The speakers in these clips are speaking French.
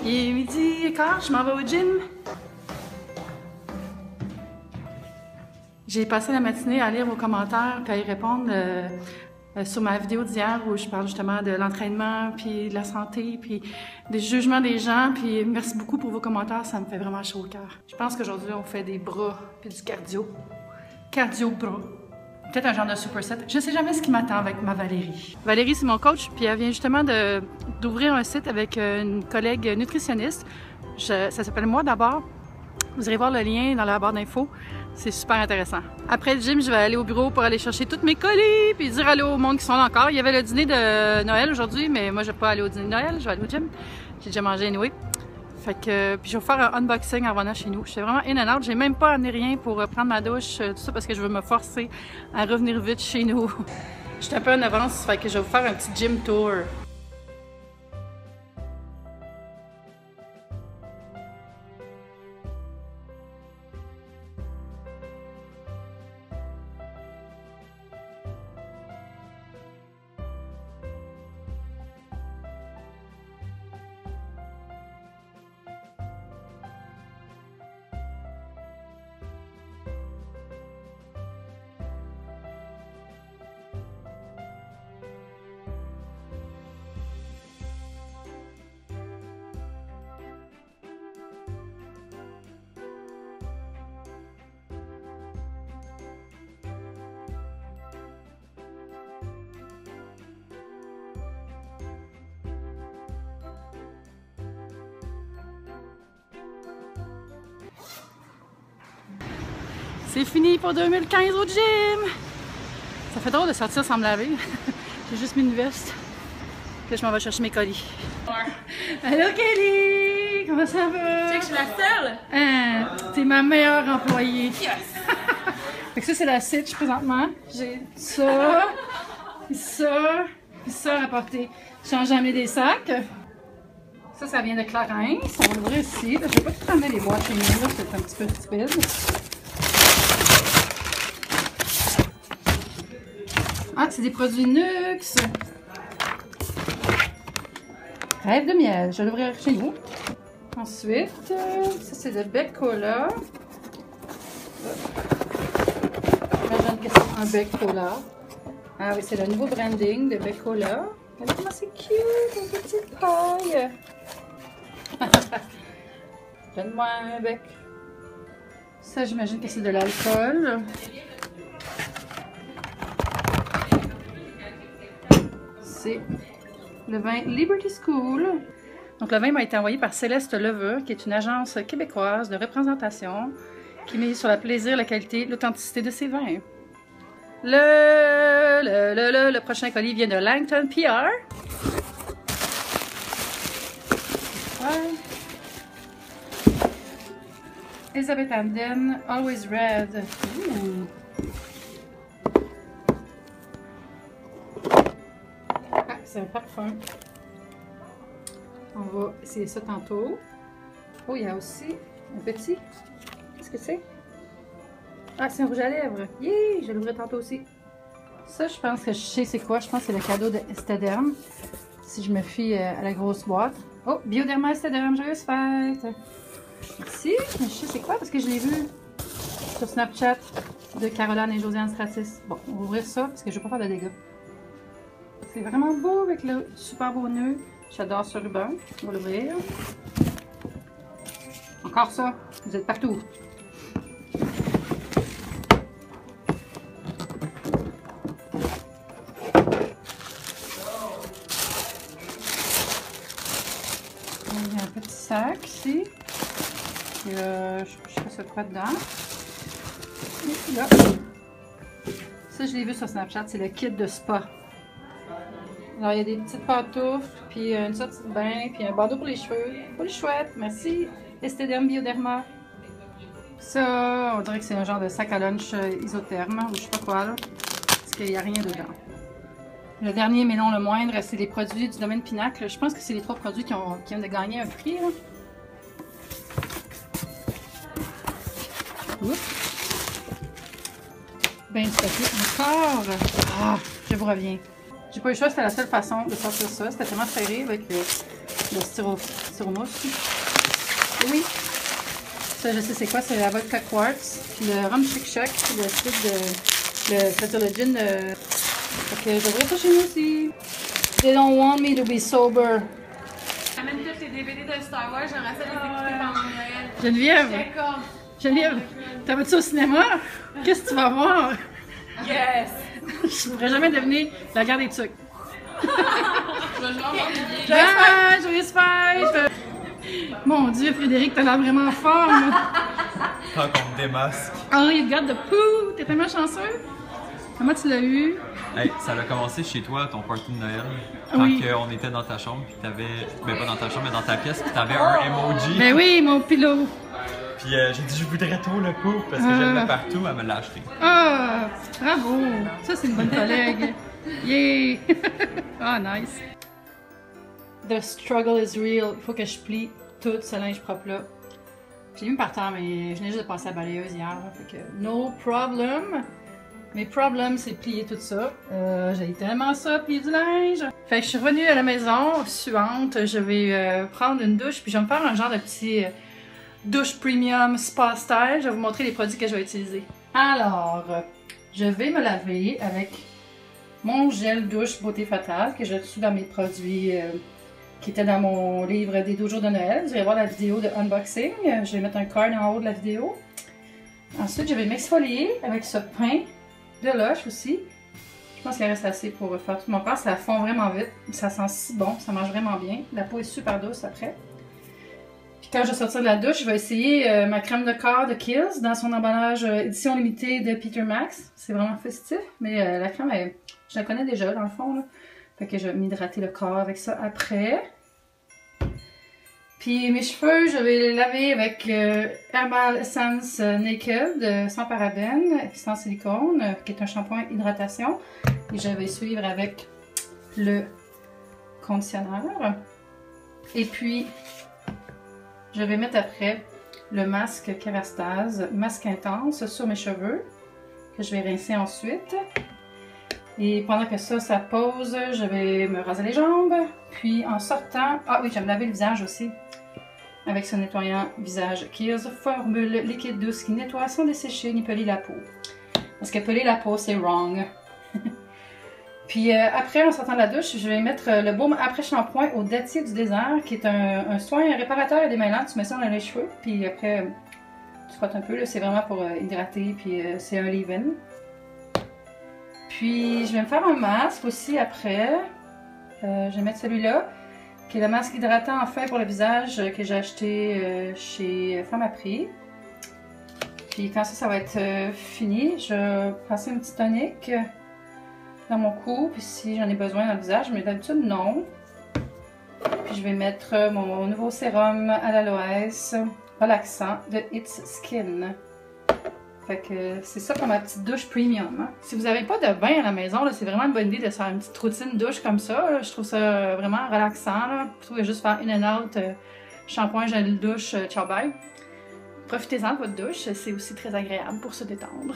Il est 12h15, je m'en vais au gym. J'ai passé la matinée à lire vos commentaires et à y répondre sur ma vidéo d'hier où je parle justement de l'entraînement, puis de la santé, puis des jugements des gens. Puis merci beaucoup pour vos commentaires, ça me fait vraiment chaud au cœur. Je pense qu'aujourd'hui, on fait des bras puis du cardio. Cardio-bras. Peut-être un genre de superset. Je sais jamais ce qui m'attend avec ma Valérie. Valérie, c'est mon coach, puis elle vient justement d'ouvrir un site avec une collègue nutritionniste. Ça s'appelle Moi d'abord. Vous irez voir le lien dans la barre d'infos. C'est super intéressant. Après le gym, je vais aller au bureau pour aller chercher tous mes colis puis dire allô au monde qui sont là encore. Il y avait le dîner de Noël aujourd'hui, mais moi je vais pas aller au dîner de Noël, je vais aller au gym. J'ai déjà mangé anyway. Fait que, puis je vais faire un unboxing en revenant chez nous. Je suis vraiment in and out. J'ai même pas amené rien pour prendre ma douche, tout ça parce que je veux me forcer à revenir vite chez nous. Je suis un peu en avance, fait que je vais vous faire un petit gym tour. C'est fini pour 2015 au gym! Ça fait drôle de sortir sans me laver. J'ai juste mis une veste. Puis je m'en vais chercher mes colis. Allô Kelly! Comment ça va? Tu sais que je suis la seule? Hein, t'es ma meilleure employée. Yes! Fait que ça, c'est la sitch présentement. J'ai ça, puis ça, puis ça à porter. Je change jamais des sacs. Ça vient de Clarence. On va l'ouvrir ici. Je vais pas tout ramener les boîtes chez nous, là, c'est un petit peu stupide. Ah, c'est des produits Nux. Rêve de miel. Je vais l'ouvrir chez nous. Ensuite, ça c'est le Bec Cola. J'imagine que c'est un Bec Cola. Ah oui, c'est le nouveau branding de Bec Cola. Regardez comment c'est cute, une petite paille. Donne-moi un bec. Ça, j'imagine que c'est de l'alcool. C'est le vin Liberty School. Donc, le vin m'a été envoyé par Céleste Leveux, qui est une agence québécoise de représentation qui met sur le plaisir, la qualité, l'authenticité de ses vins. Le prochain colis vient de Langton PR. Ouais. Elizabeth Hamden, Always Red. Ooh. Ah, c'est un parfum. On va essayer ça tantôt. Oh, il y a aussi un petit. Qu'est-ce que c'est? Ah, c'est un rouge à lèvres. Yeah! Je l'ouvrir tantôt aussi. Ça, je pense que je sais c'est quoi. Je pense que c'est le cadeau de Esthederm. Si je me fie à la grosse boîte. Oh, Bioderma Esthederm, joyeuse fête! Merci. Mais je sais c'est quoi parce que je l'ai vu sur Snapchat de Caroline et Josiane Stratis. Bon, on va ouvrir ça parce que je ne veux pas faire de dégâts. C'est vraiment beau avec le super beau nœud. J'adore ce ruban. On va l'ouvrir. Encore ça. Vous êtes partout. Il y a un petit sac ici. Et je sais pas quoi dedans. Et là. Ça, je l'ai vu sur Snapchat. C'est le kit de spa. Alors, il y a des petites pantoufles, puis une sortie de bain, puis un bandeau pour les cheveux. Pour les chouettes, merci. Esthederm Bioderma. Ça, on dirait que c'est un genre de sac à lunch isotherme, ou je sais pas quoi, là. Parce qu'il n'y a rien dedans. Le dernier, mais non le moindre, c'est les produits du domaine Pinacle. Je pense que c'est les 3 produits qui viennent de gagner un prix, là. Oups. Ben, du papier encore. Ah, je vous reviens. J'ai pas eu le choix, c'était la seule façon de sortir ça. C'était tellement serré avec de styromousse. Oui. Ça, je sais c'est quoi, c'est la vodka quartz, puis le rhum chic-choc, puis le suite de... c'est-à-dire le gin. Fait que je devrais ça chez nous aussi. They don't want me to be sober. J'amène tous les DVD de Star Wars, j'aimerais ça les écouter pendant Noël. Geneviève! D'accord. Geneviève, t'en vas-tu au cinéma? Qu'est-ce que tu vas voir? Yes! Je ne pourrais jamais devenir la garde des trucs. Je vais juste avoir des billets. Ah, joyeuse fête! Mon Dieu, Frédéric, t'as l'air vraiment fort! Quand on me démasque. Oh, you got the poo! T'es tellement chanceux! Comment tu l'as eu? Hey, ça a commencé chez toi, ton party de Noël. Quand Oui. on était dans ta chambre, puis t'avais. Ben pas dans ta chambre, mais dans ta pièce, puis t'avais un emoji. Ben oui, mon pilot! Puis j'ai dit, je voudrais trop le coup, parce que je le mets partout, elle me l'a acheté. Ah! Bravo! Ça, c'est une bonne collègue! Yeah! Ah, nice! The struggle is real. Il faut que je plie tout ce linge propre-là. J'ai mis par terre, mais je venais juste de passer à la balayeuse hier. Là, fait que no problem! Mes problèmes, c'est plier tout ça. J'ai tellement ça, plier du linge. Fait que je suis revenue à la maison, suante. Je vais prendre une douche, puis je vais me faire un genre de petit douche premium spa style. Je vais vous montrer les produits que je vais utiliser. Alors, je vais me laver avec mon gel douche Beauté Fatale que j'ai reçu dans mes produits qui étaient dans mon livre des 12 jours de Noël. Vous allez voir la vidéo de unboxing. Je vais mettre un card en haut de la vidéo. Ensuite, je vais m'exfolier avec ce pain de Lush aussi. Je pense qu'il reste assez pour faire tout mon corps. Ça fond vraiment vite. Ça sent si bon. Ça mange vraiment bien. La peau est super douce après. Puis quand je vais sortir de la douche, je vais essayer ma crème de corps de Kiehl's dans son emballage édition limitée de Peter Max. C'est vraiment festif. Mais la crème, je la connais déjà dans le fond. Là. Fait que je vais m'hydrater le corps avec ça après. Puis mes cheveux, je vais les laver avec Herbal Essence Naked, sans parabènes, sans silicone, qui est un shampoing hydratation. Et je vais suivre avec le conditionneur. Et puis, je vais mettre après le masque Kerastase, masque intense sur mes cheveux, que je vais rincer ensuite. Et pendant que ça pose, je vais me raser les jambes. Puis en sortant, ah oui, je vais me laver le visage aussi. Avec ce nettoyant visage Kiehl's formule liquide douce qui nettoie sans dessécher ni peler la peau. Parce que peler la peau, c'est wrong. Puis après, en sortant de la douche, je vais mettre le baume après-shampoing au dattier du désert, qui est un soin réparateur et démêlant. Tu mets ça dans les cheveux, puis après, tu frottes un peu. C'est vraiment pour hydrater, puis c'est un leave-in. Puis je vais me faire un masque aussi après. Je vais mettre celui-là, qui est le masque hydratant enfin pour le visage que j'ai acheté chez Femme à Prix. Puis quand ça va être fini, je vais passer une petite tonique dans mon cou, puis si j'en ai besoin dans le visage, mais d'habitude non. Puis je vais mettre mon nouveau sérum à l'aloès relaxant de It's Skin. Fait que c'est ça pour ma petite douche premium. Hein. Si vous n'avez pas de bain à la maison, c'est vraiment une bonne idée de se faire une petite routine douche comme ça. Là. Je trouve ça vraiment relaxant. Là. Plutôt que juste faire in and out, shampoing, gel douche, ciao bye. Profitez-en de votre douche, c'est aussi très agréable pour se détendre.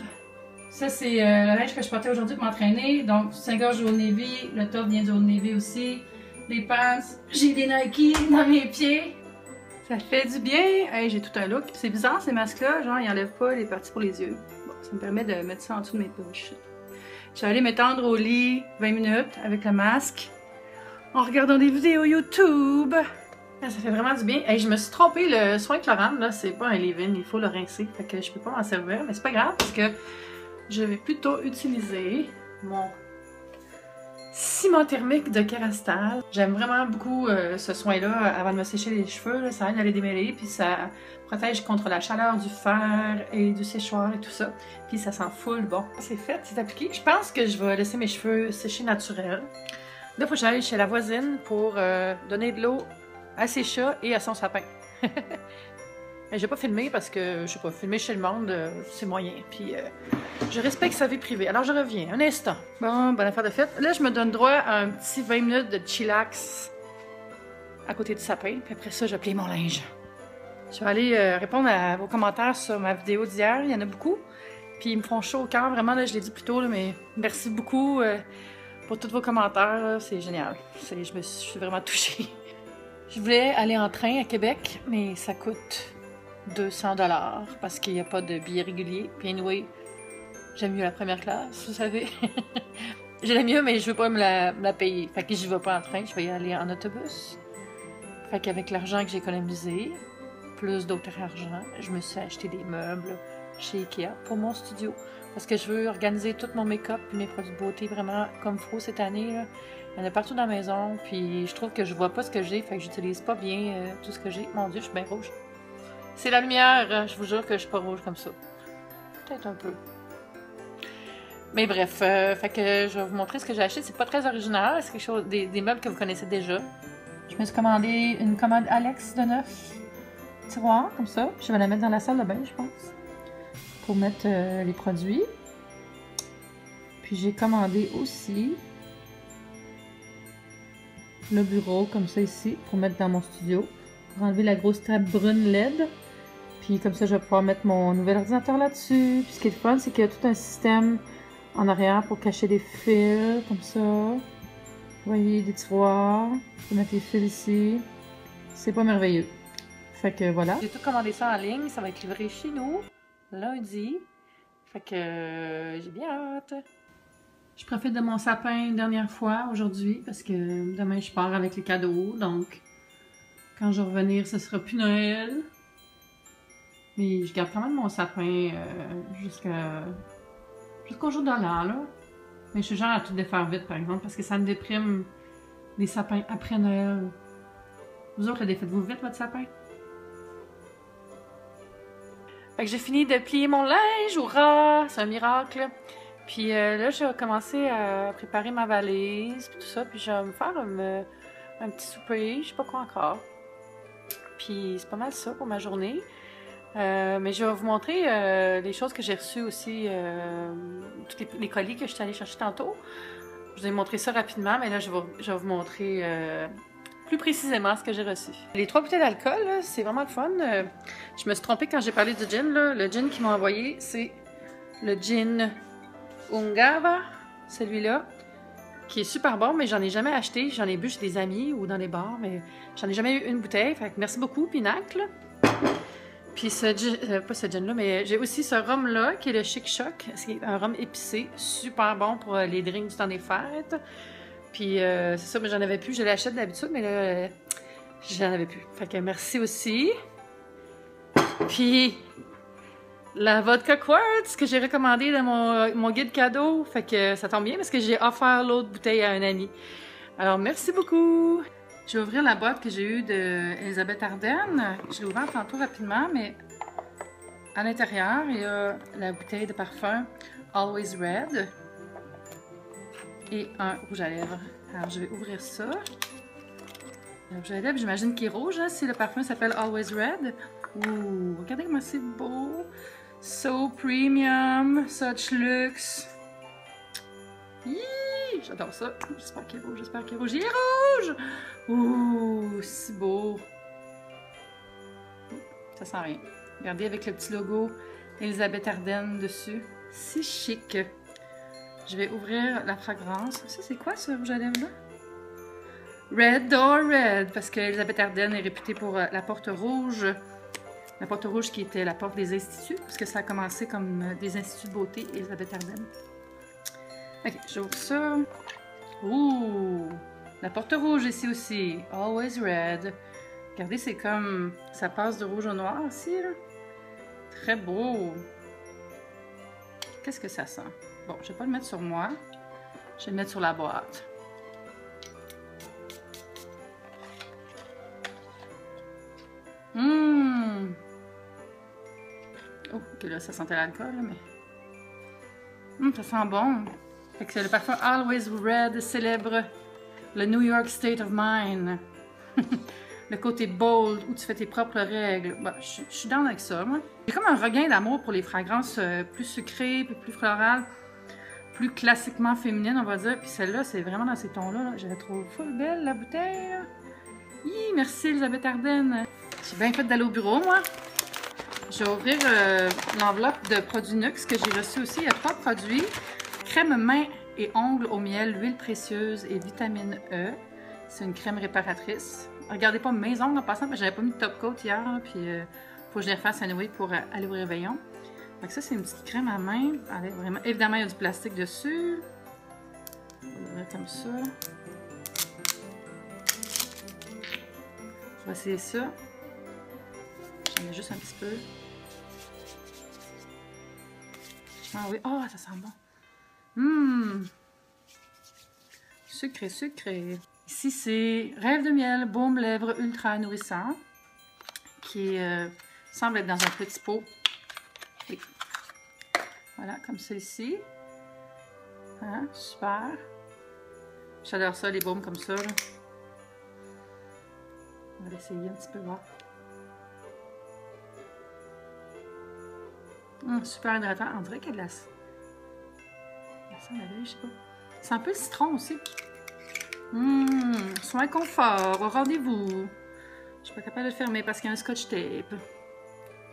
Ça, c'est le linge que je portais aujourd'hui pour m'entraîner. Donc, 5 gorges du Old Navy, le top vient du Old Navy aussi. Les pants, j'ai des Nike dans mes pieds. Ça fait du bien. Hey, j'ai tout un look. C'est bizarre ces masques-là, genre ils n'enlèvent pas les parties pour les yeux. Bon, ça me permet de mettre ça en dessous de mes poches. Je vais aller m'étendre au lit 20 minutes avec le masque en regardant des vidéos YouTube. Ça fait vraiment du bien. Hey, je me suis trompée, le soin chlorane, là, c'est pas un leave-in, il faut le rincer. Fait que je peux pas m'en servir, mais c'est pas grave parce que je vais plutôt utiliser mon ciment thermique de Kerastase. J'aime vraiment beaucoup ce soin-là avant de me sécher les cheveux. Là, ça aide à les démêler, puis ça protège contre la chaleur du fer et du séchoir et tout ça. Puis ça sent full bon. C'est fait, c'est appliqué. Je pense que je vais laisser mes cheveux sécher naturel. Là, il faut que j'aille chez la voisine pour donner de l'eau à ses chats et à son sapin. Je vais pas filmer parce que, je sais pas, filmer chez le monde, c'est moyen. Puis, je respecte sa vie privée. Alors, je reviens. Un instant. Bon, bonne affaire de fête. Là, je me donne droit à un petit 20 minutes de chillax à côté du sapin. Puis après ça, je plie mon linge. Je vais aller répondre à vos commentaires sur ma vidéo d'hier. Il y en a beaucoup. Puis, ils me font chaud au cœur. Vraiment, là, je l'ai dit plus tôt, là, mais merci beaucoup pour tous vos commentaires. C'est génial. Je suis vraiment touchée. Je voulais aller en train à Québec, mais ça coûte 200 $ parce qu'il n'y a pas de billet régulier. Puis anyway, j'aime mieux la première classe, vous savez. J'aime mieux, mais je veux pas me la payer. Fait que j'y vais pas en train, je vais y aller en autobus. Fait qu'avec l'argent que j'ai économisé, plus d'autres argent, je me suis acheté des meubles chez Ikea pour mon studio. Parce que je veux organiser tout mon make-up et mes produits de beauté vraiment comme il faut cette année, là. Il y en a partout dans la maison, puis je trouve que je vois pas ce que j'ai, fait que j'utilise pas bien tout ce que j'ai. Mon Dieu, je suis bien rouge. C'est la lumière, je vous jure que je suis pas rouge comme ça. Peut-être un peu. Mais bref, fait que je vais vous montrer ce que j'ai acheté. C'est pas très original, c'est quelque chose, des meubles que vous connaissez déjà. Je me suis commandé une commode Alex de 9 tiroirs, comme ça. Je vais la mettre dans la salle de bain, je pense, pour mettre les produits. Puis j'ai commandé aussi le bureau, comme ça ici, pour mettre dans mon studio. Pour enlever la grosse table brune LED. Puis comme ça, je vais pouvoir mettre mon nouvel ordinateur là-dessus. Puis ce qui est le fun, c'est qu'il y a tout un système en arrière pour cacher des fils, comme ça. Vous voyez, des tiroirs. Je peux mettre les fils ici. C'est pas merveilleux. Fait que voilà. J'ai tout commandé ça en ligne. Ça va être livré chez nous lundi. Fait que j'ai bien hâte. Je profite de mon sapin une dernière fois aujourd'hui parce que demain je pars avec les cadeaux. Donc quand je vais revenir, ce sera plus Noël. Mais je garde quand même mon sapin jusqu'au jour de l'an, là. Mais je suis genre à tout défaire vite, par exemple, parce que ça me déprime les sapins après Noël. Vous autres, défaites-vous vite votre sapin? Fait que j'ai fini de plier mon linge, hurrah! C'est un miracle! Puis là, je vais commencer à préparer ma valise, puis tout ça, puis je vais me faire un petit souper, je sais pas quoi encore. Puis c'est pas mal ça pour ma journée. Mais je vais vous montrer les choses que j'ai reçues aussi, tous les colis que je suis allée chercher tantôt. Je vous ai montré ça rapidement, mais là, je vais vous montrer plus précisément ce que j'ai reçu. Les 3 bouteilles d'alcool, c'est vraiment le fun. Je me suis trompée quand j'ai parlé du gin. Là. Le gin qu'ils m'ont envoyé, c'est le gin Ungava, celui-là, qui est super bon, mais j'en ai jamais acheté. J'en ai bu chez des amis ou dans les bars, mais j'en ai jamais eu une bouteille. Fait que merci beaucoup, Pinacle. Puis pas ce gin-là, mais j'ai aussi ce rhum-là, qui est le Chic Choc. C'est un rhum épicé, super bon pour les drinks du temps des fêtes. Puis c'est ça, mais j'en avais plus. Je l'achète d'habitude, mais là, j'en avais plus. Fait que merci aussi. Puis la vodka quartz que j'ai recommandé dans mon guide cadeau. Fait que ça tombe bien parce que j'ai offert l'autre bouteille à un ami. Alors merci beaucoup. Je vais ouvrir la boîte que j'ai eue d'Elisabeth Ardennes. Je l'ai ouverte tantôt rapidement, mais à l'intérieur, il y a la bouteille de parfum Always Red et un rouge à lèvres. Alors, je vais ouvrir ça. Le rouge à lèvres, j'imagine qu'il est rouge, hein, si le parfum s'appelle Always Red. Ouh, regardez comment c'est beau. So premium, such luxe. J'adore ça. J'espère qu'il est rouge, j'espère qu'il est rouge. Il est rouge! Ouh, si beau. Ça sent rien. Regardez avec le petit logo Elisabeth Ardennes dessus. C'est chic. Je vais ouvrir la fragrance. Ça, c'est quoi ce rouge à lèvres-là? Red Door Red, parce qu'Elisabeth Ardennes est réputée pour la porte rouge. La porte rouge qui était la porte des instituts, parce que ça a commencé comme des instituts de beauté, Elisabeth Ardennes. Ok, j'ouvre ça. Ouh! La porte rouge ici aussi. Always Red. Regardez, c'est comme... ça passe de rouge au noir ici, là. Très beau. Qu'est-ce que ça sent? Bon, je vais pas le mettre sur moi. Je vais le mettre sur la boîte. Oh, ok, là, ça sentait l'alcool, mais... ça sent bon. Fait que le parfum Always Red célèbre le New York State of Mind. Le côté bold, où tu fais tes propres règles. Bah, je suis down avec ça, moi. J'ai comme un regain d'amour pour les fragrances plus sucrées, plus florales, plus classiquement féminines, on va dire. Puis celle-là, c'est vraiment dans ces tons-là. Je la trouve full belle, la bouteille. Merci, Elisabeth Ardennes. J'ai bien fait d'aller au bureau, moi. Je vais ouvrir l'enveloppe de produits Nuxe que j'ai reçu aussi. Il y a 3 produits. Crème main et ongles au miel, huile précieuse et vitamine E. C'est une crème réparatrice. Regardez pas mes ongles en passant, mais j'avais pas mis de top coat hier, puis faut que je les refasse anyway pour aller au réveillon. Donc ça, c'est une petite crème à main. Allez, vraiment. Évidemment, il y a du plastique dessus. On va l'ouvrir comme ça. Je vais essayer ça. J'en mets juste un petit peu. Ah oui, oh, ça sent bon. Sucré, sucré. Ici, c'est Rêve de miel, baume lèvres ultra nourrissant, qui semble être dans un petit pot. Oui. Voilà, comme celui-ci. Hein, super. J'adore ça, les baumes comme ça. Là. On va l'essayer un petit peu, voir. Super hydratant. On dirait qu'il y a de la sent je sais pas. C'est un peu le citron aussi. Soin confort, au rendez-vous. Je suis pas capable de le fermer parce qu'il y a un scotch tape.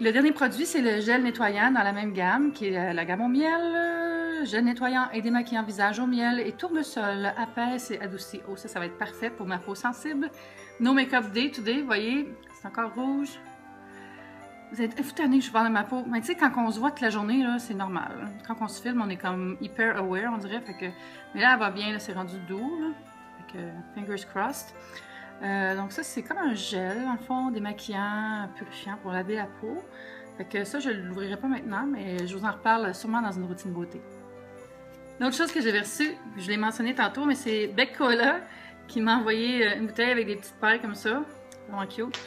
Le dernier produit, c'est le gel nettoyant dans la même gamme, qui est la gamme au miel. Gel nettoyant et démaquillant visage au miel et tournesol, apaise et adouci. Oh, ça va être parfait pour ma peau sensible. No Makeup Day Today, vous voyez, c'est encore rouge. Vous êtes effutannés, je parle de ma peau. Mais tu sais, quand on se voit toute la journée, là, c'est normal. Quand on se filme, on est comme hyper aware, on dirait. Fait que... Mais là, elle va bien, c'est rendu doux. Là. Fait que, fingers crossed. Donc ça, c'est comme un gel, dans le fond, démaquillant, purifiant pour laver la peau. Fait que ça, je ne l'ouvrirai pas maintenant, mais je vous en reparle sûrement dans une routine beauté. L'autre chose que j'avais reçue, je l'ai mentionné tantôt, mais c'est Bec Cola qui m'a envoyé une bouteille avec des petites pailles comme ça. Vraiment cute.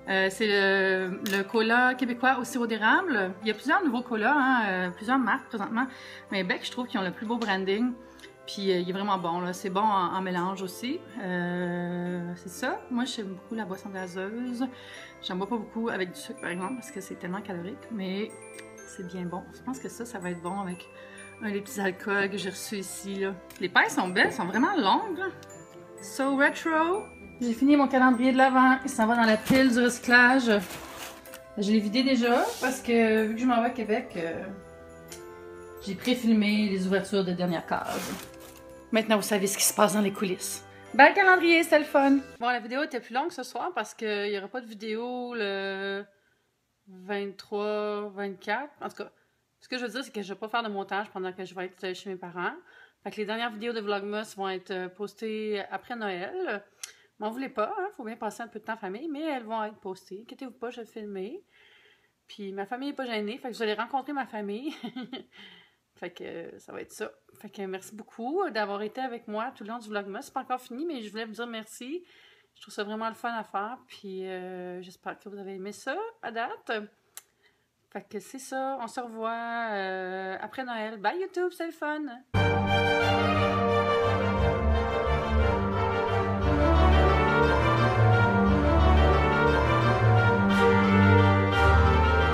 C'est le cola québécois au sirop d'érable. Il y a plusieurs nouveaux colas, hein, plusieurs marques présentement. Mais Bec, je trouve qu'ils ont le plus beau branding. Puis il est vraiment bon, c'est bon en mélange aussi. C'est ça. Moi, j'aime beaucoup la boisson gazeuse. J'en bois pas beaucoup avec du sucre, par exemple, parce que c'est tellement calorique. Mais c'est bien bon. Je pense que ça va être bon avec un des petits alcools que j'ai reçus ici. Là. Les pailles sont belles, sont vraiment longues. Là. So retro. J'ai fini mon calendrier de l'Avent. Il s'en va dans la pile du recyclage. Je l'ai vidé déjà parce que vu que je m'en vais à Québec, j'ai pré-filmé les ouvertures de dernière case. Maintenant, vous savez ce qui se passe dans les coulisses. Bye calendrier, c'était le fun! Bon, la vidéo était plus longue ce soir parce qu'il n'y aura pas de vidéo le 23, 24. En tout cas, ce que je veux dire, c'est que je ne vais pas faire de montage pendant que je vais être chez mes parents. Fait que les dernières vidéos de Vlogmas vont être postées après Noël. M'en voulez pas, hein? Faut bien passer un peu de temps en famille, mais elles vont être postées. Inquiétez-vous pas, je vais filmer. Puis ma famille n'est pas gênée, fait que vous allez rencontrer ma famille. Fait que ça va être ça. Fait que merci beaucoup d'avoir été avec moi tout le long du Vlogmas. C'est pas encore fini, mais je voulais vous dire merci. Je trouve ça vraiment le fun à faire. Puis j'espère que vous avez aimé ça à date. Fait que c'est ça. On se revoit après Noël. Bye YouTube, c'est le fun!